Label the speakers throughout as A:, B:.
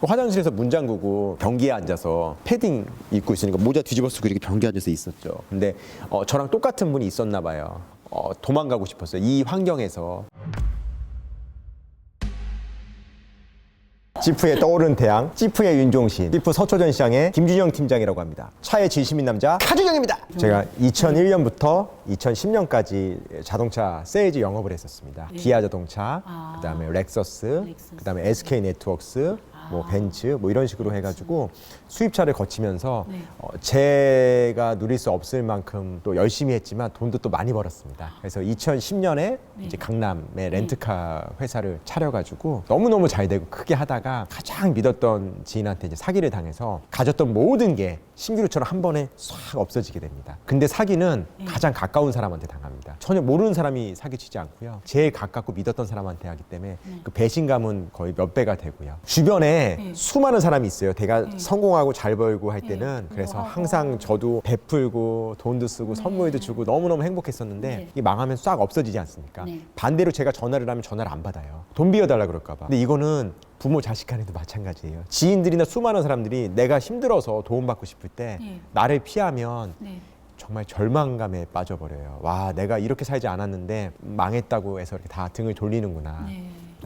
A: 화장실에서 문 잠그고 변기에 앉아서 패딩 입고 있으니까 모자 뒤집어 쓰고 이렇게 변기에 앉아서 있었죠. 근데 저랑 똑같은 분이 있었나 봐요. 도망가고 싶었어요. 이 환경에서. 지프의 떠오른 태양, 지프의 윤종신, 지프 서초전 시장의 김준영 팀장이라고 합니다. 차에 진심인 남자 카준영입니다. 제가 2001년부터 2010년까지 자동차 세일즈 영업을 했었습니다. 기아 자동차, 그다음에 렉서스, 그다음에 SK 네트워크스, 뭐 벤츠 뭐 이런 식으로 해가지고 수입차를 거치면서 제가 누릴 수 없을 만큼 또 열심히 했지만 돈도 또 많이 벌었습니다. 그래서 2010년에 이제 강남에 렌트카 회사를 차려가지고 너무너무 잘 되고 크게 하다가 가장 믿었던 지인한테 이제 사기를 당해서 가졌던 모든 게 신기루처럼 한 번에 싹 없어지게 됩니다. 근데 사기는 가장 가까운 사람한테 당합니다. 전혀 모르는 사람이 사기치지 않고요. 제일 가깝고 믿었던 사람한테 하기 때문에 그 배신감은 거의 몇 배가 되고요. 주변에 수많은 사람이 있어요. 내가 성공하고 잘 벌고 할 때는. 그래서 항상 저도 베풀고 돈도 쓰고 선물도 주고 너무너무 행복했었는데 이게 망하면 싹 없어지지 않습니까? 반대로 제가 전화를 하면 전화를 안 받아요. 돈 비워달라 그럴까 봐. 근데 이거는 부모 자식 간에도 마찬가지예요. 지인들이나 수많은 사람들이 내가 힘들어서 도움받고 싶을 때 나를 피하면 정말 절망감에 빠져버려요. 와, 내가 이렇게 살지 않았는데 망했다고 해서 이렇게 다 등을 돌리는구나.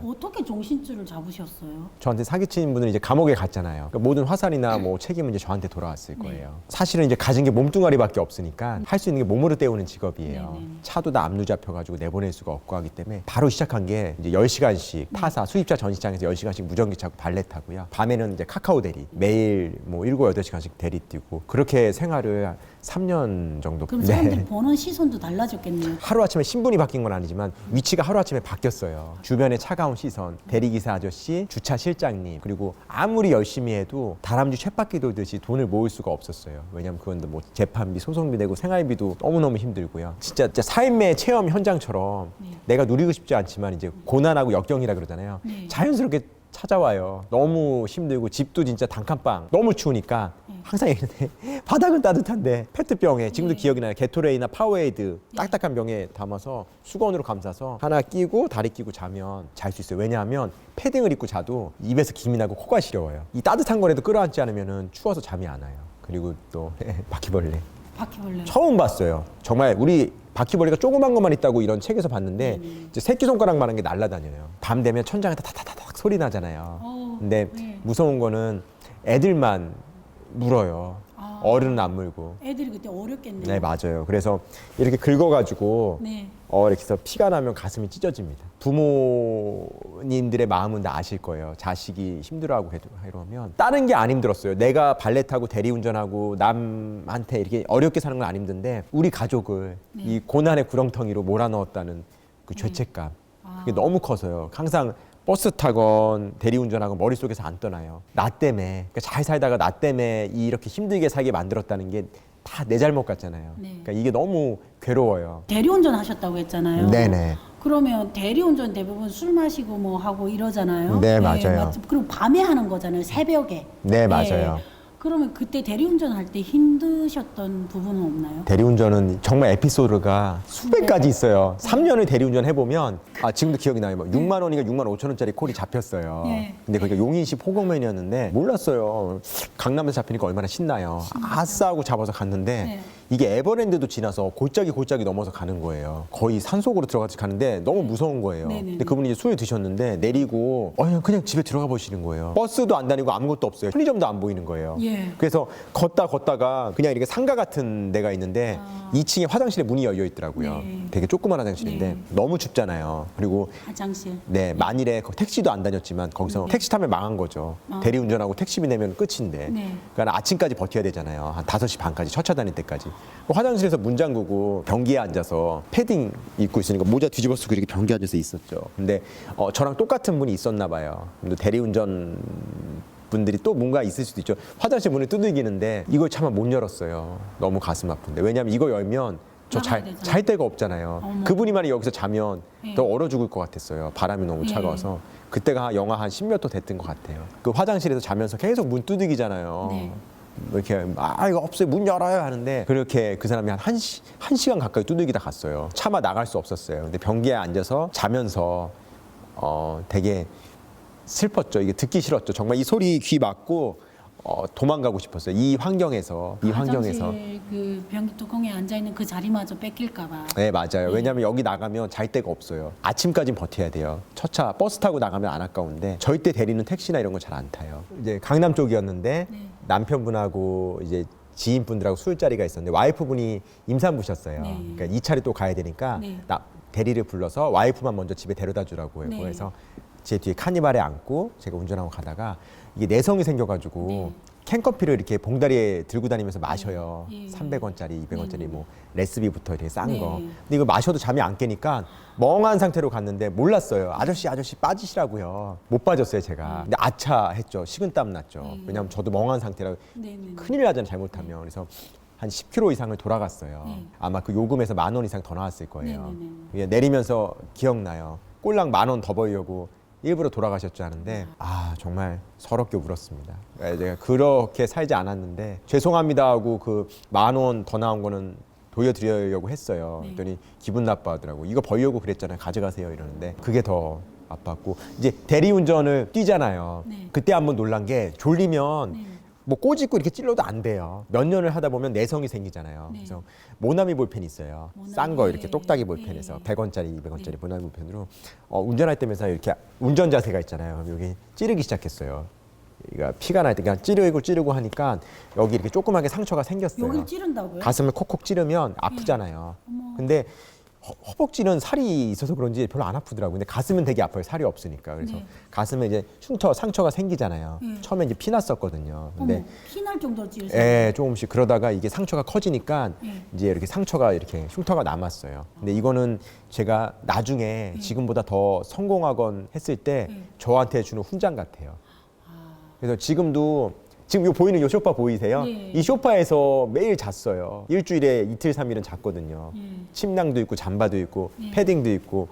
B: 어떻게 정신줄을 잡으셨어요?
A: 저한테 사기친 분은 이제 감옥에 갔잖아요. 그러니까 모든 화살이나 뭐 책임은 이제 저한테 돌아왔을 거예요. 사실은 이제 가진 게 몸뚱아리밖에 없으니까 할 수 있는 게 몸으로 때우는 직업이에요. 차도 다 압류 잡혀가지고 내보낼 수가 없고 하기 때문에 바로 시작한 게 이제 10시간씩 타사 수입차 전시장에서 10시간씩 무전기 차고 발레 타고요. 밤에는 이제 카카오 대리 매일 뭐 7, 8시간씩 대리 뛰고 그렇게 생활을 3년 정도.
B: 그럼 사람들이 보는 시선도 달라졌겠네요.
A: 하루아침에 신분이 바뀐 건 아니지만 위치가 하루아침에 바뀌었어요. 주변에 차가운 시선, 대리기사 아저씨, 주차 실장님, 그리고 아무리 열심히 해도 다람쥐 쳇바퀴 돌듯이 돈을 모을 수가 없었어요. 왜냐면 그건 뭐 재판비, 소송비 내고 생활비도 너무너무 힘들고요. 진짜 삶의 체험 현장처럼 내가 누리고 싶지 않지만 이제 고난하고 역경이라 그러잖아요. 자연스럽게 찾아와요. 너무 힘들고 집도 진짜 단칸방 너무 추우니까 항상 얘기하는데 바닥은 따뜻한데 페트병에 지금도 기억이 나요. 게토레이나 파워에이드 딱딱한 병에 담아서 수건으로 감싸서 하나 끼고 다리 끼고 자면 잘 수 있어요. 왜냐하면 패딩을 입고 자도 입에서 김이 나고 코가 시려워요. 이 따뜻한 거라도 끌어안지 않으면 추워서 잠이 안 와요. 그리고 또 바퀴벌레.
B: 바퀴벌레.
A: 처음 봤어요. 정말 우리 바퀴벌레가 조그만 것만 있다고 이런 책에서 봤는데 이제 새끼손가락만한 게 날아다녀요. 밤 되면 천장에다 타타타닥 소리 나잖아요. 근데 무서운 거는 애들만 물어요. 어른은 안 물고.
B: 애들이 그때 어렵겠네요.
A: 네, 맞아요. 그래서 이렇게 긁어가지고 이렇게 해서 피가 나면 가슴이 찢어집니다. 부모님들의 마음은 다 아실 거예요. 자식이 힘들어하고 이러면 다른 게 안 힘들었어요. 내가 발레 타고 대리운전하고 남한테 이렇게 어렵게 사는 건 안 힘든데 우리 가족을 이 고난의 구렁텅이로 몰아넣었다는 그 죄책감 그게 너무 커서요. 항상 버스 타건 대리운전하고 머릿속에서 안 떠나요. 나 때문에 그러니까 잘 살다가 나 때문에 이렇게 힘들게 살게 만들었다는 게 다 내 잘못 같잖아요. 그러니까 이게 너무 괴로워요.
B: 대리운전 하셨다고 했잖아요.
A: 네네.
B: 그러면 대리운전 대부분 술 마시고 뭐 하고 이러잖아요.
A: 네, 맞아요.
B: 맞죠? 그럼 밤에 하는 거잖아요. 새벽에.
A: 네, 맞아요.
B: 그러면 그때 대리운전 할 때 힘드셨던 부분은 없나요?
A: 대리운전은 정말 에피소드가 수백 가지 있어요. 3년을 대리운전 해보면 지금도 기억이 나요. 뭐 6만 원인가 6만 5천 원짜리 콜이 잡혔어요. 근데 그게 용인시 포경면이었는데 몰랐어요. 강남에서 잡히니까 얼마나 신나요. 아싸 하고 잡아서 갔는데 이게 에버랜드도 지나서 골짜기 넘어서 가는 거예요. 거의 산속으로 들어가서 가는데 너무 무서운 거예요. 근데 그분이 이제 술을 드셨는데 내리고 그냥 집에 들어가 보시는 거예요. 버스도 안 다니고 아무것도 없어요. 편의점도 안 보이는 거예요. 그래서 걷다가 그냥 이렇게 상가 같은 데가 있는데 2층에 화장실에 문이 열려 있더라고요. 되게 조그만 화장실인데 너무 춥잖아요. 그리고
B: 화장실.
A: 만일에 택시도 안 다녔지만 거기서 택시 타면 망한 거죠. 대리운전하고 택시비 내면 끝인데. 그러니까 아침까지 버텨야 되잖아요. 한 5시 반까지 첫차 다닐 때까지. 화장실에서 문 잠그고 변기에 앉아서 패딩 입고 있으니까 모자 뒤집어 쓰고 이렇게 변기에 앉아서 있었죠. 근데 저랑 똑같은 분이 있었나 봐요. 근데 대리운전 분들이 또 뭔가 있을 수도 있죠. 화장실 문을 두들기는데 이걸 차마 못 열었어요. 너무 가슴 아픈데. 왜냐하면 이거 열면 저 잘 데가 없잖아요. 그분이 만약 여기서 자면 더 얼어 죽을 것 같았어요. 바람이 너무 차가워서. 그때가 영하 한 10몇 도 됐던 것 같아요. 그 화장실에서 자면서 계속 문 두들기잖아요. 이렇게 이거 없어요, 문 열어요 하는데 그렇게 그 사람이 한 시간 가까이 두들기다 갔어요. 차마 나갈 수 없었어요. 근데 변기에 앉아서 자면서 되게 슬펐죠. 이게 듣기 싫었죠. 정말 이 소리 귀 막고 도망가고 싶었어요. 이 환경에서.
B: 화장실 그 변기 뚜껑에 앉아 있는 그 자리마저 뺏길까봐.
A: 네, 맞아요. 왜냐하면 여기 나가면 잘 데가 없어요. 아침까지는 버텨야 돼요. 첫 차 버스 타고 나가면 안 아까운데 절대 대리는 택시나 이런 거 잘 안 타요. 이제 강남 쪽이었는데
B: 네.
A: 남편분하고 이제 지인분들하고 술자리가 있었는데 와이프분이 임산부셨어요.
B: 네.
A: 그러니까 이 차를 또 가야 되니까
B: 네.
A: 대리를 불러서 와이프만 먼저 집에 데려다 주라고요.
B: 네.
A: 그래서 제 뒤에 카니발에 앉고 제가 운전하고 가다가 이게 내성이 생겨가지고
B: 네.
A: 캔커피를 이렇게 봉다리에 들고 다니면서 마셔요.
B: 예.
A: 300원짜리, 200원짜리
B: 네.
A: 뭐 레시피부터 이렇게 싼
B: 네.
A: 거. 근데 이거 마셔도 잠이 안 깨니까 멍한 상태로 갔는데 몰랐어요. 아저씨 빠지시라고요. 못 빠졌어요 제가. 근데 아차 했죠. 식은땀 났죠. 왜냐면 저도 멍한 상태라
B: 네, 네.
A: 큰일 나잖아요 잘못하면. 그래서 한 10km 이상을 돌아갔어요.
B: 네.
A: 아마 그 요금에서 10,000원 이상 더 나왔을 거예요.
B: 네, 네,
A: 이게 내리면서 기억나요. 꼴랑 10,000원 더 벌려고 일부러 돌아가셨지 않은데 정말 서럽게 울었습니다. 제가 그렇게 살지 않았는데 죄송합니다 하고 그 10,000원 더 나온 거는 돌려드리려고 했어요.
B: 네.
A: 그랬더니 기분 나빠하더라고. 이거 벌려고 그랬잖아요. 가져가세요 이러는데 그게 더 아팠고 이제 대리운전을 뛰잖아요.
B: 네.
A: 그때 한번 놀란 게 졸리면
B: 네.
A: 뭐 꼬집고 이렇게 찔러도 안 돼요. 몇 년을 하다 보면 내성이 생기잖아요.
B: 네.
A: 그래서 모나미 볼펜 있어요.
B: 모나미,
A: 싼 거 이렇게
B: 예,
A: 똑딱이
B: 예.
A: 볼펜에서 100원짜리, 200원짜리 모나미 볼펜으로 운전할 때면서 이렇게 운전 자세가 있잖아요. 그럼 여기 찌르기 시작했어요. 그러니까 피가 날 때 그냥 찌르고 하니까 여기 이렇게 조그맣게 상처가 생겼어요.
B: 여길 찌른다고요?
A: 가슴을 콕콕 찌르면 아프잖아요.
B: 어머.
A: 근데 허벅지는 살이 있어서 그런지 별로 안 아프더라고요. 근데 가슴은 되게 아파요. 살이 없으니까. 그래서
B: 네.
A: 가슴에 이제 흉터, 상처가 생기잖아요.
B: 네.
A: 처음에 이제 피 났었거든요. 근데
B: 어머, 피날 정도로 찌르세요?
A: 예, 조금씩 그러다가 이게 상처가 커지니까
B: 네.
A: 이제 이렇게 상처가 이렇게 흉터가 남았어요. 근데 이거는 제가 나중에 지금보다 더 성공하건 했을 때
B: 네.
A: 저한테 주는 훈장 같아요. 그래서 지금 요 보이는 요 소파 보이세요?
B: 네.
A: 이 소파에서 매일 잤어요. 일주일에 이틀, 3일은 잤거든요.
B: 예.
A: 침낭도 있고 잠바도 있고
B: 네.
A: 패딩도 있고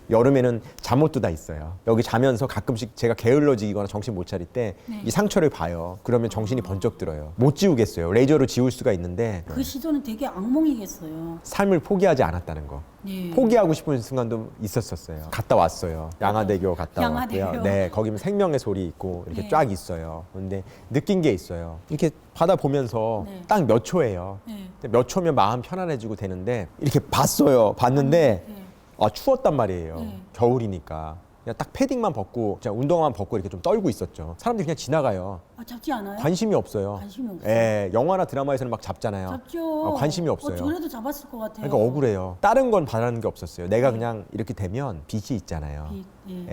A: 여름에는 잠옷도 다 있어요. 여기 자면서 가끔씩 제가 게을러지거나 정신 못 차릴 때 이
B: 네.
A: 상처를 봐요. 그러면 정신이 번쩍 들어요. 못 지우겠어요. 레이저로 지울 수가 있는데
B: 그 시절은 되게 악몽이겠어요.
A: 삶을 포기하지 않았다는 거.
B: 네.
A: 포기하고 싶은 순간도 있었었어요. 갔다 왔어요. 양화대교 갔다
B: 양화대교.
A: 왔고요. 네, 거기면 생명의 소리 있고 이렇게
B: 네.
A: 쫙 있어요. 근데 느낀 게 있어요. 이렇게 바다 보면서
B: 네.
A: 딱 몇 초예요.
B: 네.
A: 근데 몇 초면 마음 편안해지고 되는데 이렇게 봤는데
B: 네.
A: 추웠단 말이에요.
B: 네.
A: 겨울이니까. 그냥 딱 패딩만 벗고 그냥 운동화만 벗고 이렇게 좀 떨고 있었죠. 사람들이 그냥 지나가요.
B: 잡지 않아요?
A: 관심이 없어요.
B: 관심이 없어요.
A: 예, 영화나 드라마에서는 막 잡잖아요.
B: 잡죠.
A: 관심이 없어요.
B: 저래도 잡았을 것 같아요.
A: 그러니까 억울해요. 다른 건 바라는 게 없었어요. 내가 그냥 이렇게 되면 빚이 있잖아요.
B: 빚,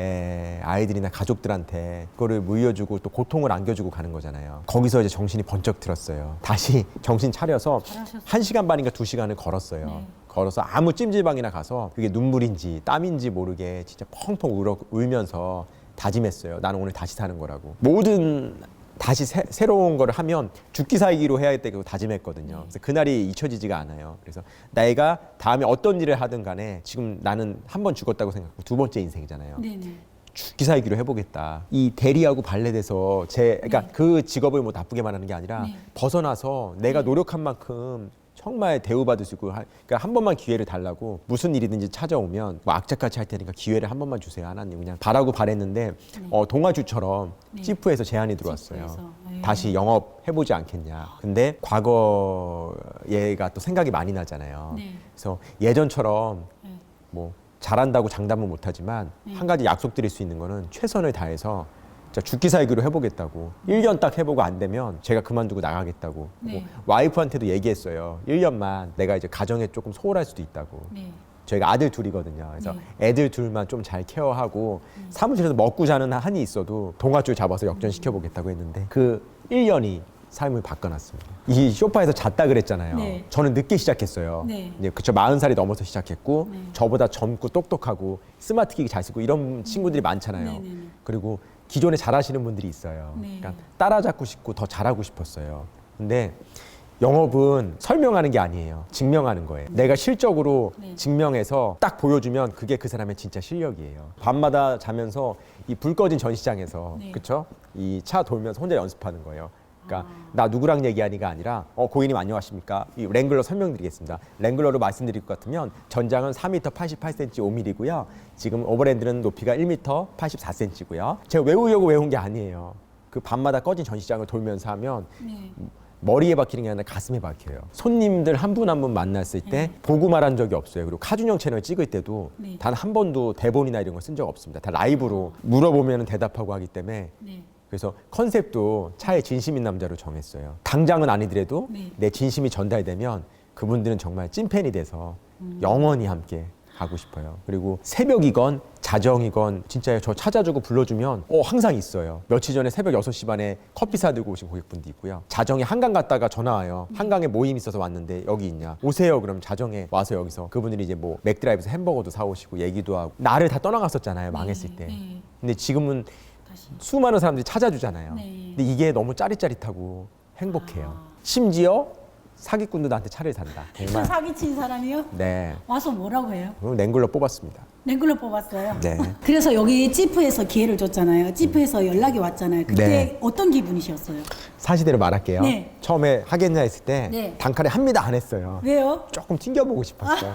A: 아이들이나 가족들한테 그거를 물려주고 또 고통을 안겨주고 가는 거잖아요. 거기서 이제 정신이 번쩍 들었어요. 다시 정신 차려서
B: 잘하셨어요.
A: 1시간 반인가 2시간을 걸었어요.
B: 네.
A: 걸어서 아무 찜질방이나 가서 그게 눈물인지 땀인지 모르게 진짜 펑펑 울면서 다짐했어요. 나는 오늘 다시 사는 거라고. 모든 다시 새로운 거를 하면 죽기 살기로 해야겠다고 다짐했거든요. 그래서 그날이 잊혀지지가 않아요. 그래서 내가 다음에 어떤 일을 하든 간에 지금 나는 한 번 죽었다고 생각하고 두 번째 인생이잖아요.
B: 네네.
A: 죽기 살기로 해보겠다. 이 대리하고 발레돼서 그러니까 그 직업을 뭐 나쁘게 말하는 게 아니라
B: 네.
A: 벗어나서 내가 노력한 만큼 정말 대우받을 수 있고 그러니까 한 번만 기회를 달라고 무슨 일이든지 찾아오면 뭐 악착같이 할 테니까 기회를 한 번만 주세요 하나님 그냥 바라고 바랬는데 동화주처럼
B: 네.
A: 찌프에서 제안이 들어왔어요.
B: 찌프에서. 네.
A: 다시 영업 해보지 않겠냐. 근데 과거 얘가 또 생각이 많이 나잖아요.
B: 네.
A: 그래서 예전처럼
B: 네.
A: 뭐 잘한다고 장담은 못하지만
B: 네.
A: 한 가지 약속드릴 수 있는 거는 최선을 다해서 진짜 죽기 살기로 해보겠다고 1년 딱 해보고 안 되면 제가 그만두고 나가겠다고
B: 네.
A: 그리고 와이프한테도 얘기했어요. 1년만 내가 이제 가정에 조금 소홀할 수도 있다고.
B: 네.
A: 저희가 아들 둘이거든요. 그래서
B: 네.
A: 애들 둘만 좀 잘 케어하고 사무실에서 먹고 자는 한이 있어도 동아줄 잡아서 역전시켜보겠다고 했는데 그 1년이 삶을 바꿔놨습니다. 이 소파에서 잤다 그랬잖아요.
B: 네.
A: 저는 늦게 시작했어요.
B: 네.
A: 이제 그쵸 40살이 넘어서 시작했고
B: 네.
A: 저보다 젊고 똑똑하고 스마트 기기 잘 쓰고 이런 친구들이 많잖아요.
B: 네, 네, 네.
A: 그리고 기존에 잘하시는 분들이 있어요.
B: 네.
A: 그러니까 따라잡고 싶고 더 잘하고 싶었어요. 근데 영업은 설명하는 게 아니에요. 증명하는 거예요. 내가 실적으로
B: 네.
A: 증명해서 딱 보여주면 그게 그 사람의 진짜 실력이에요. 밤마다 자면서 이 불 꺼진 전시장에서
B: 네.
A: 그쵸? 이 차 돌면서 혼자 연습하는 거예요. 그러니까 나 누구랑 얘기하니가 아니라 고객님 안녕하십니까? 이 랭글러 설명드리겠습니다. 랭글러로 말씀드릴 것 같으면 전장은 4m 88cm 5mm고요. 지금 오버랜드는 높이가 1m 84cm고요. 제가 외우려고 외운 게 아니에요. 그 밤마다 꺼진 전시장을 돌면서 하면
B: 네.
A: 머리에 박히는 게 아니라 가슴에 박혀요. 손님들 한 분 한 분 만났을 때 보고 말한 적이 없어요. 그리고 카준형 채널 찍을 때도
B: 네.
A: 단 한 번도 대본이나 이런 거 쓴 적 없습니다. 다 라이브로 물어보면 대답하고 하기 때문에
B: 네.
A: 그래서 컨셉도 차에 진심인 남자로 정했어요. 당장은 아니더라도
B: 네.
A: 내 진심이 전달되면 그분들은 정말 찐팬이 돼서 영원히 함께 가고 싶어요. 그리고 새벽이건 자정이건 진짜 저 찾아주고 불러주면 항상 있어요. 며칠 전에 새벽 6시 반에 커피 사들고 오신 고객분도 있고요. 자정에 한강 갔다가 전화 와요. 한강에 모임 있어서 왔는데 여기 있냐? 오세요. 그럼 자정에 와서 여기서 그분들이 이제 뭐 맥드라이브에서 햄버거도 사오시고 얘기도 하고 나를 다 떠나갔었잖아요. 망했을 때.
B: 네.
A: 근데 지금은
B: 다시.
A: 수많은 사람들이 찾아주잖아요.
B: 네.
A: 근데 이게 너무 짜릿짜릿하고 행복해요. 심지어 사기꾼도 나한테 차를 산다. 정말.
B: 사기친 사람이요?
A: 네.
B: 와서 뭐라고 해요?
A: 그럼 랭글러 뽑았습니다.
B: 랭글러 뽑았어요.
A: 네.
B: 그래서 여기 찌프에서 기회를 줬잖아요. 찌프에서 연락이 왔잖아요. 그때
A: 네.
B: 어떤 기분이셨어요?
A: 사실대로 말할게요.
B: 네.
A: 처음에 하겠냐 했을 때
B: 네.
A: 단칼에 합니다 안 했어요.
B: 왜요?
A: 조금 튕겨보고 싶었어요.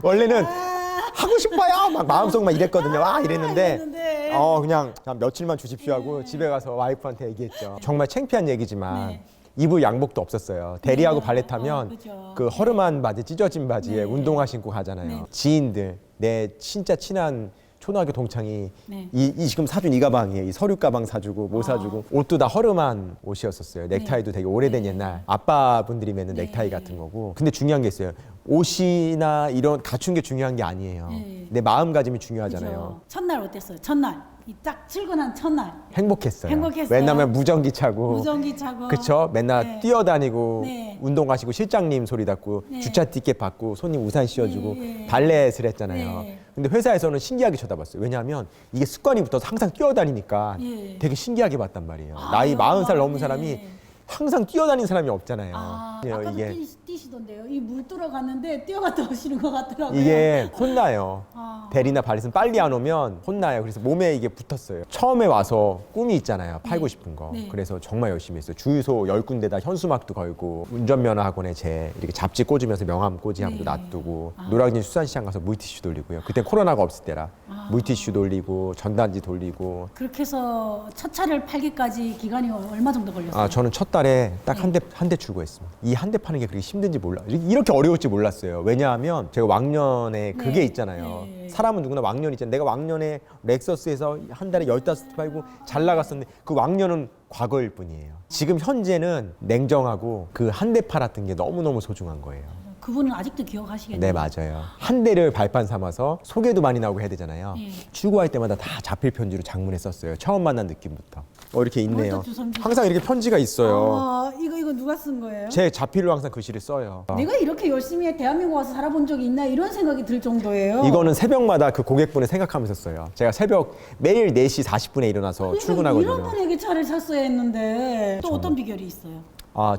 A: 원래는 하고 싶어요. 막 마음속 막 이랬거든요. 이랬는데
B: 이랬는데.
A: 그냥 며칠만 주십시오 하고 집에 가서 와이프한테 얘기했죠. 정말 창피한 얘기지만
B: 네.
A: 입을 양복도 없었어요. 대리하고 발렛 하면
B: 그죠.
A: 그 허름한 바지, 찢어진 바지에
B: 네.
A: 운동화 신고 가잖아요.
B: 네.
A: 지인들, 내 진짜 친한 초등학교 동창이
B: 네.
A: 이 지금 사준 이 가방이에요. 이 서류 가방 사주고 뭐 사주고 옷도 다 허름한 옷이었었어요. 넥타이도 되게 오래된 옛날 아빠분들이 매는
B: 네.
A: 넥타이 같은 거고. 근데 중요한 게 있어요. 옷이나 이런 갖춘 게 중요한 게 아니에요.
B: 네.
A: 내 마음가짐이 중요하잖아요.
B: 그죠. 첫날 어땠어요? 첫날 이 딱 출근한 첫날
A: 행복했어요.
B: 행복했어요.
A: 왜냐면 무전기 차고
B: 무전기 차고
A: 그쵸? 맨날
B: 네.
A: 뛰어다니고
B: 네.
A: 운동 가시고 실장님 소리 듣고
B: 네.
A: 주차 티켓 받고 손님 우산 씌워주고
B: 네.
A: 발렛을 했잖아요.
B: 네.
A: 근데 회사에서는 신기하게 쳐다봤어요. 왜냐하면 이게 습관이 붙어서 항상 뛰어다니니까
B: 예.
A: 되게 신기하게 봤단 말이에요. 나이 40살 넘은 사람이 항상 뛰어다니는 사람이 없잖아요.
B: 아까도
A: 이게
B: 뛰시던데요. 이 물 들어갔는데 뛰어갔다 오시는 것 같더라고요.
A: 이게 혼나요.
B: 아.
A: 대리나 발렛은 빨리 안 오면 혼나요. 그래서 몸에 이게 붙었어요. 처음에 와서 꿈이 있잖아요. 팔고 싶은 거.
B: 네.
A: 그래서 정말 열심히 했어요. 주유소 10군데다 현수막도 걸고 운전면허 학원에 제 이렇게 잡지 꽂으면서 명함 꽂이함도
B: 네.
A: 놔두고 노량진 수산시장 가서 물티슈 돌리고요. 그때 코로나가 없을 때라 물티슈 돌리고 전단지 돌리고
B: 그렇게 해서 첫 차를 팔기까지 기간이 얼마 정도 걸렸어요?
A: 저는 첫 달에 딱 한 대 출고했습니다. 이 한 대 파는 게 그렇게 힘든지 몰라. 이렇게 어려울지 몰랐어요. 왜냐하면 제가 왕년에 그게
B: 네.
A: 있잖아요.
B: 네.
A: 사람은 누구나 왕년 있잖아요. 내가 왕년에 렉서스에서 한 달에 15대 팔고 잘 나갔었는데 그 왕년은 과거일 뿐이에요. 지금 현재는 냉정하고 그 한 대 팔았던 게 너무너무 소중한 거예요.
B: 그분은 아직도 기억하시겠네요.
A: 네, 맞아요. 한 대를 발판 삼아서 소개도 많이 나오고 해야 되잖아요.
B: 네.
A: 출고할 때마다 다 자필 편지로 장문에 썼어요. 처음 만난 느낌부터. 이렇게 있네요.
B: 먼저 주섬주섬.
A: 항상 이렇게 편지가 있어요.
B: 이거 누가 쓴 거예요?
A: 제 자필로 항상 글씨를 써요.
B: 내가 이렇게 열심히 대한민국 와서 살아본 적이 있나 이런 생각이 들 정도예요.
A: 이거는 새벽마다 그 고객분을 생각하면서 써요. 제가 새벽 매일 4시 40분에 일어나서
B: 이런
A: 출근하거든요.
B: 분에게 차를 샀어야 했는데 또 어떤 비결이 있어요?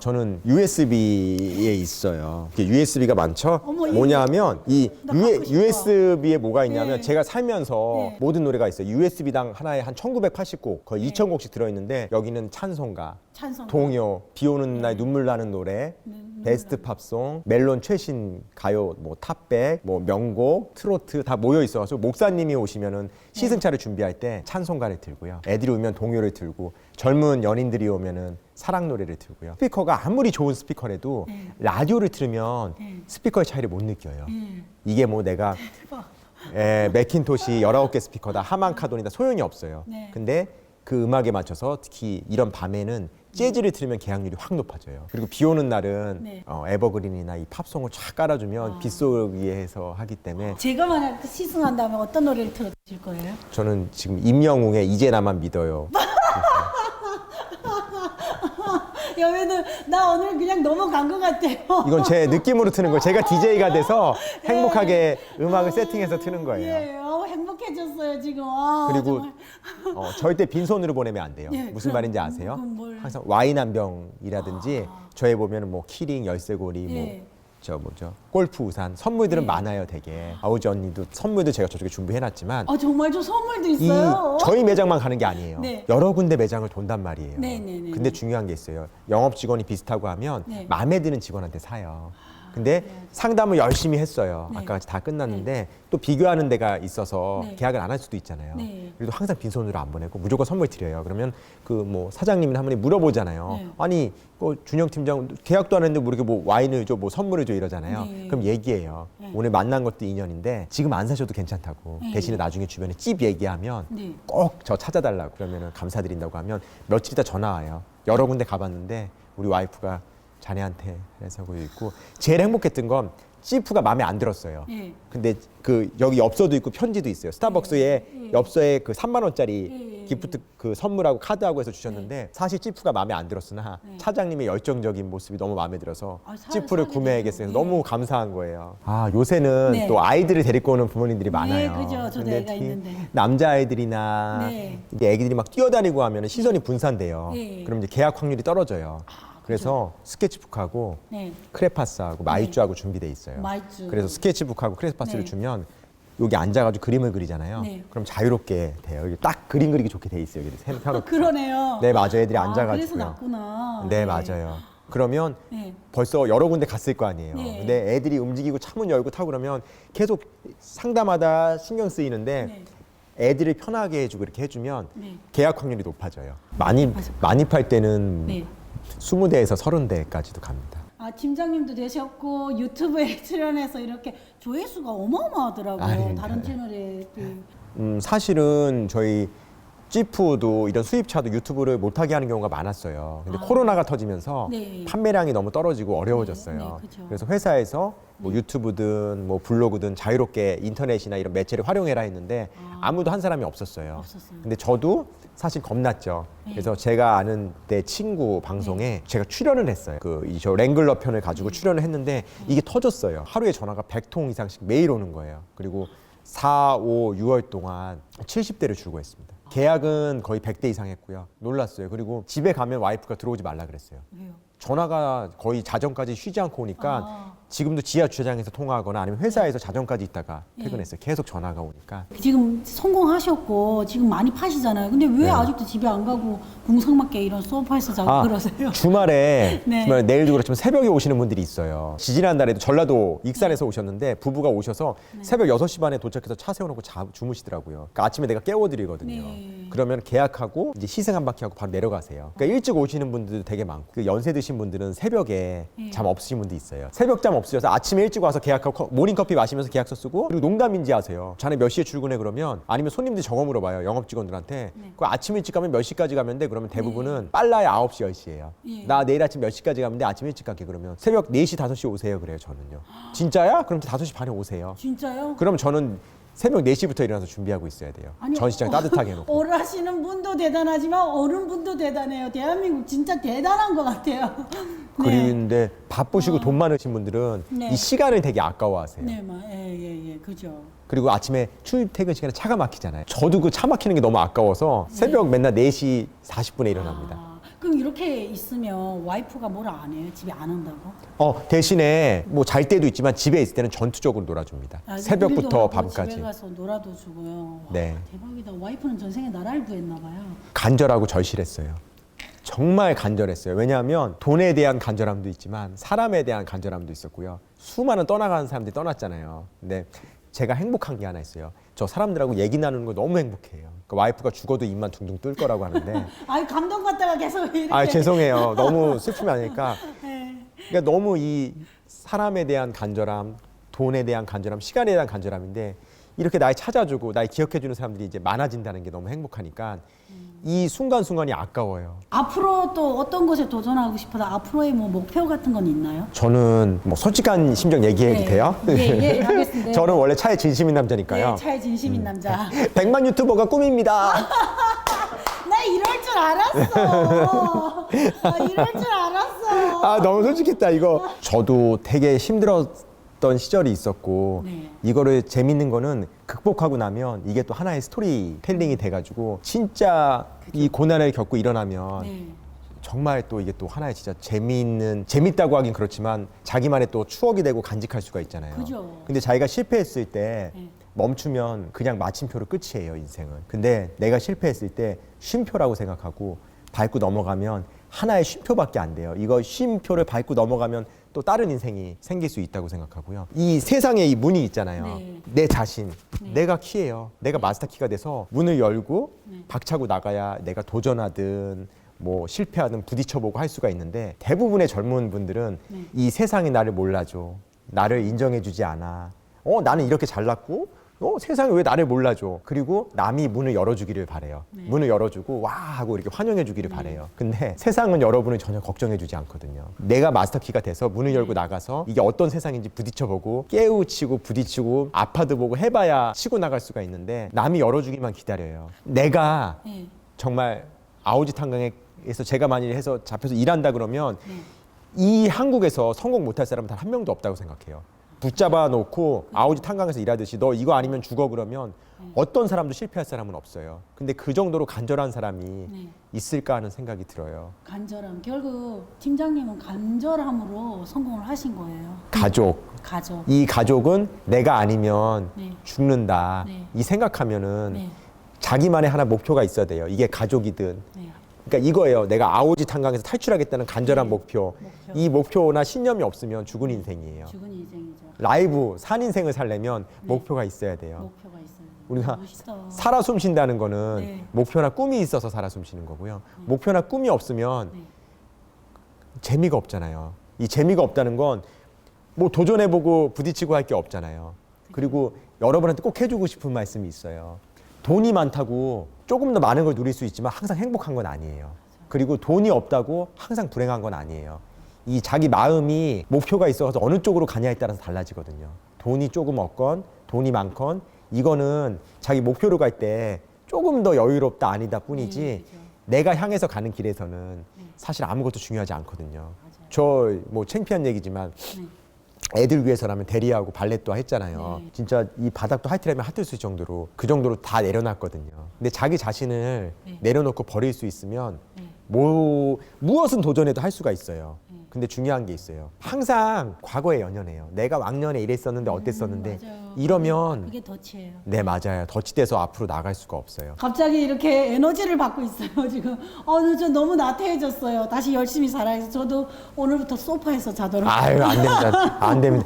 A: 저는 USB에 있어요. USB가 많죠?
B: 어머, 이거
A: 뭐냐면 이
B: 나 갖고 싶어.
A: USB에 뭐가 있냐면
B: 네.
A: 제가 살면서
B: 네.
A: 모든 노래가 있어요. USB당 하나에 한 1980곡, 거의 2000곡씩 들어있는데 여기는 찬송가,
B: 찬송.
A: 동요, 비 오는 날 눈물 나는 노래, 베스트 팝송, 멜론 최신 가요, 뭐 탑백, 뭐 명곡, 트로트 다 모여 있어가지고 목사님이 오시면은 시승차를 준비할 때 찬송가를 들고요. 애들이 오면 동요를 들고 젊은 연인들이 오면은 사랑 노래를 들고요. 스피커가 아무리 좋은 스피커라도 라디오를 틀으면 스피커의 차이를 못 느껴요. 이게 뭐 내가 맥킨토시 19개 스피커다, 하만 카돈이다 소용이 없어요.
B: 네.
A: 근데 그 음악에 맞춰서 특히 이런 밤에는 재즈를 들으면 계약률이 확 높아져요. 그리고 비 오는 날은
B: 네.
A: 에버그린이나 이 팝송을 쫙 깔아주면 빗소리에 해서 하기 때문에
B: 제가 만약 시승한다면 어떤 노래를 틀어주실 거예요?
A: 저는 지금 임영웅의 이제 나만 믿어요.
B: 여배는 나 오늘 그냥 넘어간 것 같아요.
A: 이건 제 느낌으로 트는 거예요. 제가 DJ가 돼서 행복하게 음악을 세팅해서 트는 거예요.
B: 예, 행복해졌어요 지금.
A: 그리고
B: 정말.
A: 절대 빈손으로 보내면 안 돼요.
B: 네,
A: 무슨
B: 그럼,
A: 말인지 아세요?
B: 그럼 뭘.
A: 항상 와인 한 병이라든지 저에 보면 뭐 키링, 열쇠고리, 뭐
B: 예.
A: 저 뭐죠? 골프 우산 선물들은
B: 네.
A: 많아요, 되게. 아우지 언니도 선물도 제가 저쪽에 준비해놨지만
B: 아 정말 저 선물도
A: 이
B: 있어요?
A: 저희 매장만 가는 게 아니에요.
B: 네.
A: 여러 군데 매장을 돈단 말이에요.
B: 네네네.
A: 근데 중요한 게 있어요. 영업 직원이 비슷하고 하면
B: 네.
A: 마음에 드는 직원한테 사요. 근데 상담을 열심히 했어요.
B: 네.
A: 아까 같이 다 끝났는데 또 비교하는 데가 있어서
B: 네.
A: 계약을 안 할 수도 있잖아요.
B: 네.
A: 그래도 항상 빈손으로 안 보내고 무조건 선물 드려요. 그러면 그 뭐 사장님이나 한 분이 물어보잖아요.
B: 네.
A: 아니 준영 팀장 계약도 안 했는데 뭐 이렇게 뭐 와인을 줘, 뭐 선물을 줘 이러잖아요.
B: 네.
A: 그럼 얘기해요.
B: 네.
A: 오늘 만난 것도 인연인데 지금 안 사셔도 괜찮다고.
B: 네.
A: 대신에 나중에 주변에 찝 얘기하면
B: 네.
A: 꼭 저 찾아달라고 그러면 감사드린다고 하면 며칠 있다 전화 와요. 여러 군데 가봤는데 우리 와이프가 자네한테 해서 하고 있고 제일 행복했던 건 CF가 마음에 안 들었어요.
B: 예.
A: 근데 그 여기 엽서도 있고 편지도 있어요. 스타벅스에 엽서에 그 3만 원짜리 기프트 그 선물하고 카드하고 해서 주셨는데 사실 CF가 마음에 안 들었으나 차장님의 열정적인 모습이 너무 마음에 들어서
B: 아, 사-
A: CF를
B: 사게
A: 구매하겠어요.
B: 되네요.
A: 너무 감사한 거예요. 아 요새는
B: 네.
A: 또 아이들을 데리고 오는 부모님들이 많아요.
B: 그죠. 저도
A: 근데
B: 애가
A: 특히
B: 있는데.
A: 남자 아이들이나
B: 네.
A: 이제 애기들이 막 뛰어다니고 하면 시선이 분산돼요.
B: 네.
A: 그럼 이제 계약 확률이 떨어져요. 그래서 스케치북하고
B: 네.
A: 크레파스하고 마이쮸하고 준비돼 있어요.
B: 마이쮸.
A: 그래서 스케치북하고 크레파스를
B: 네.
A: 주면 여기 앉아가지고 그림을 그리잖아요.
B: 네.
A: 그럼 자유롭게 돼요. 여기 딱 그림 그리기 좋게 돼 있어요. 여기 펴놓고.
B: 그러네요.
A: 네 맞아요. 애들이
B: 아,
A: 앉아가지고요.
B: 그래서 낫구나.
A: 네 맞아요. 그러면
B: 네.
A: 벌써 여러 군데 갔을 거 아니에요.
B: 네.
A: 근데 애들이 움직이고 창문 열고 타고 그러면 계속 상담하다 신경 쓰이는데
B: 네.
A: 애들을 편하게 해주고 이렇게 해주면
B: 네.
A: 계약 확률이 높아져요. 많이 팔 때는
B: 네.
A: 20대에서 30대까지도 갑니다.
B: 아 팀장님도 되셨고 유튜브에 출연해서 이렇게 조회수가 어마어마하더라고요.
A: 아닙니다.
B: 다른 채널에
A: 사실은 저희 찌푸도 이런 수입차도 유튜브를 못하게 하는 경우가 많았어요. 근데 코로나가 터지면서
B: 네.
A: 판매량이 너무 떨어지고 어려워졌어요.
B: 네, 그죠.
A: 그래서 회사에서 뭐 유튜브든 뭐 블로그든 자유롭게 인터넷이나 이런 매체를 활용해라 했는데 아무도 한 사람이 없었어요.
B: 없었어요.
A: 근데 저도 사실 겁났죠. 그래서 제가 아는 내 친구 방송에 제가 출연을 했어요. 저 랭글러 편을 가지고 출연을 했는데 이게 터졌어요. 하루에 전화가 100통 이상씩 매일 오는 거예요. 그리고 4, 5, 6월 동안 70대를 줄고 했습니다. 계약은 거의 100대 이상 했고요. 놀랐어요. 그리고 집에 가면 와이프가 들어오지 말라 그랬어요.
B: 왜요?
A: 전화가 거의 자정까지 쉬지 않고 오니까
B: 아.
A: 지금도 지하 주차장에서 통화하거나 아니면 회사에서 자정까지 있다가 퇴근했어요. 계속 전화가 오니까.
B: 지금 성공하셨고 지금 많이 파시잖아요. 근데 왜
A: 네.
B: 아직도 집에 안 가고 궁상맞게 이런 소파에서 자고 그러세요?
A: 주말에
B: 네.
A: 주말에 내일도 그렇지만 새벽에 오시는 분들이 있어요. 지지난달에도 전라도 익산에서 오셨는데 부부가 오셔서 새벽 6시 반에 도착해서 차 세워놓고 주무시더라고요. 그러니까 아침에 내가 깨워드리거든요.
B: 네.
A: 그러면 계약하고 이제 희생 한 바퀴 하고 바로 내려가세요. 그러니까 일찍 오시는 분들도 되게 많고 그 연세 드신 분들은 새벽에 잠 없으신 분도 있어요. 새벽 잠 없으셔서 아침에 일찍 와서 계약하고 모닝커피 마시면서 계약서 쓰고 그리고 농담인지 아세요. 자네 몇 시에 출근해 그러면 아니면 손님들이 적어 물어봐요. 영업 직원들한테. 그 아침 일찍 가면 몇 시까지 가면 돼? 그러면 대부분은 빨라야 9시, 10시예요.
B: 예.
A: 나 내일 아침 몇 시까지 가면 돼? 아침 일찍 갈게 그러면 새벽 4시, 5시 오세요 그래요 저는요. 진짜야? 그럼 5시 반에 오세요.
B: 진짜요?
A: 그럼 저는 새벽 4시부터 일어나서 준비하고 있어야 돼요. 전시장 따뜻하게 해놓고.
B: 어르하시는 분도 대단하지만 어른분도 대단해요. 대한민국 진짜 대단한 것 같아요.
A: 그런데 바쁘시고 돈 많으신 분들은
B: 네.
A: 이 시간을 되게 아까워하세요.
B: 네, 예, 그죠.
A: 그리고 아침에 출입 퇴근 시간에 차가 막히잖아요. 저도 그 차 막히는 게 너무 아까워서 새벽 맨날 4시 40분에 일어납니다.
B: 아, 그럼 이렇게 있으면 와이프가 뭐라 안 해요? 집에 안 온다고?
A: 대신에 뭐 잘 때도 있지만 집에 있을 때는 전투적으로 놀아줍니다.
B: 아, 일도
A: 새벽부터
B: 하고
A: 밤까지.
B: 집에 가서 놀아도 주고요. 와,
A: 네.
B: 대박이다. 와이프는 전생에 나라를 구했나 봐요.
A: 간절하고 절실했어요. 정말 간절했어요. 왜냐하면 돈에 대한 간절함도 있지만 사람에 대한 간절함도 있었고요. 수많은 떠나가는 사람들이 떠났잖아요. 근데 제가 행복한 게 하나 있어요. 저 사람들하고 얘기 나누는 거 너무 행복해요. 그러니까 와이프가 죽어도 입만 둥둥 뜰 거라고 하는데
B: 아이 감동 갖다가 계속 이렇게.
A: 죄송해요. 너무 슬프면 아니니까.
B: 네.
A: 그러니까 너무 이 사람에 대한 간절함, 돈에 대한 간절함, 시간에 대한 간절함인데 이렇게 날 찾아주고 날 기억해주는 사람들이 이제 많아진다는 게 너무 행복하니까 이 순간순간이 아까워요.
B: 앞으로 또 어떤 것에 도전하고 싶어서 앞으로의 뭐 목표 같은 건 있나요?
A: 저는 뭐 솔직한 심정 얘기해도
B: 네.
A: 돼요?
B: 예, 알겠습니다.
A: 저는 원래 차에 진심인 남자니까요.
B: 네, 차에 진심인 남자.
A: 100만 유튜버가 꿈입니다.
B: 나 이럴 줄 알았어. 이럴 줄 알았어.
A: 너무 솔직했다 이거. 저도 되게 힘들었던 시절이 있었고
B: 네.
A: 이거를 재밌는 거는 극복하고 나면 이게 또 하나의 스토리텔링이 돼가지고 진짜 이 고난을 겪고 일어나면
B: 네.
A: 정말 또 이게 또 하나의 진짜 재밌다고 하긴 그렇지만 자기만의 또 추억이 되고 간직할 수가 있잖아요.
B: 그죠.
A: 근데 자기가 실패했을 때
B: 네.
A: 멈추면 그냥 마침표로 끝이에요, 인생은. 근데 내가 실패했을 때 쉼표라고 생각하고 밟고 넘어가면 하나의 쉼표밖에 안 돼요. 이거 쉼표를 밟고 넘어가면 또 다른 인생이 생길 수 있다고 생각하고요. 이 세상에 이 문이 있잖아요.
B: 네.
A: 내 자신,
B: 네.
A: 내가 키예요. 내가 마스터 키가 돼서 문을 열고
B: 네.
A: 박차고 나가야 내가 도전하든 뭐 실패하든 부딪혀보고 할 수가 있는데 대부분의 젊은 분들은
B: 네.
A: 이 세상이 나를 몰라줘. 나를 인정해주지 않아. 나는 이렇게 잘났고 세상이 왜 나를 몰라줘. 그리고 남이 문을 열어주기를 바래요.
B: 네.
A: 문을 열어주고 와 하고 이렇게 환영해주기를 바래요. 근데 세상은 여러분을 전혀 걱정해주지 않거든요. 내가 마스터키가 돼서 문을 열고 나가서 이게 어떤 세상인지 부딪혀보고 깨우치고 부딪히고 아파도 보고 해봐야 치고 나갈 수가 있는데 남이 열어주기만 기다려요. 내가
B: 네.
A: 정말 아오지 탄광에서 제가 만일 해서 잡혀서 일한다 그러면
B: 네.
A: 이 한국에서 성공 못할 사람은 단 한 명도 없다고 생각해요. 붙잡아 놓고 아오지 탄광에서 일하듯이 너 이거 아니면 죽어 그러면 어떤 사람도 실패할 사람은 없어요. 근데 그 정도로 간절한 사람이
B: 네.
A: 있을까 하는 생각이 들어요.
B: 간절함. 결국 팀장님은 간절함으로 성공을 하신 거예요.
A: 가족.
B: 가족.
A: 이 가족은 내가 아니면
B: 네.
A: 죽는다.
B: 네.
A: 이 생각하면은
B: 네.
A: 자기만의 하나 목표가 있어야 돼요. 이게 가족이든.
B: 네.
A: 그러니까 이거예요. 내가 아오지 탄광에서 탈출하겠다는 간절한
B: 네.
A: 목표.
B: 목표.
A: 이 목표나 신념이 없으면 죽은 인생이에요.
B: 죽은 인생이죠.
A: 라이브 산 인생을 살려면 목표가 있어야 돼요.
B: 목표가 있어요.
A: 우리가
B: 멋있다.
A: 살아 숨쉰다는 거는
B: 네.
A: 목표나 꿈이 있어서 살아 숨쉬는 거고요. 목표나 꿈이 없으면
B: 네.
A: 재미가 없잖아요. 이 재미가 없다는 건 뭐 도전해보고 부딪히고 할 게 없잖아요. 그리고 여러분한테 꼭 해주고 싶은 말씀이 있어요. 돈이 많다고 조금 더 많은 걸 누릴 수 있지만 항상 행복한 건 아니에요. 그리고 돈이 없다고 항상 불행한 건 아니에요. 이 자기 마음이 목표가 있어서 어느 쪽으로 가냐에 따라서 달라지거든요. 돈이 조금 없건 돈이 많건 이거는 자기 목표로 갈 때 조금 더 여유롭다 아니다 뿐이지
B: 네, 그렇죠.
A: 내가 향해서 가는 길에서는 사실 아무것도 중요하지 않거든요. 저 뭐 창피한 얘기지만
B: 네.
A: 애들 위해서라면 대리하고 발렛도 했잖아요.
B: 네.
A: 진짜 이 바닥도 하이트라면 핫할 수 있을 정도로 그 정도로 다 내려놨거든요. 근데 자기 자신을
B: 네.
A: 내려놓고 버릴 수 있으면
B: 네.
A: 무엇은 도전해도 할 수가 있어요.
B: 네.
A: 근데 중요한 게 있어요. 항상 과거에 연연해요. 내가 왕년에 이랬었는데 어땠었는데
B: 맞아요.
A: 이러면
B: 그게 덫이에요.
A: 네 맞아요. 덫이돼서 앞으로 나갈 수가 없어요.
B: 갑자기 이렇게 에너지를 받고 있어요 지금. 저 너무 나태해졌어요. 다시 열심히 살아야지. 저도 오늘부터 소파에서 자도록.
A: 아유 안 됩니다. 안 됩니다.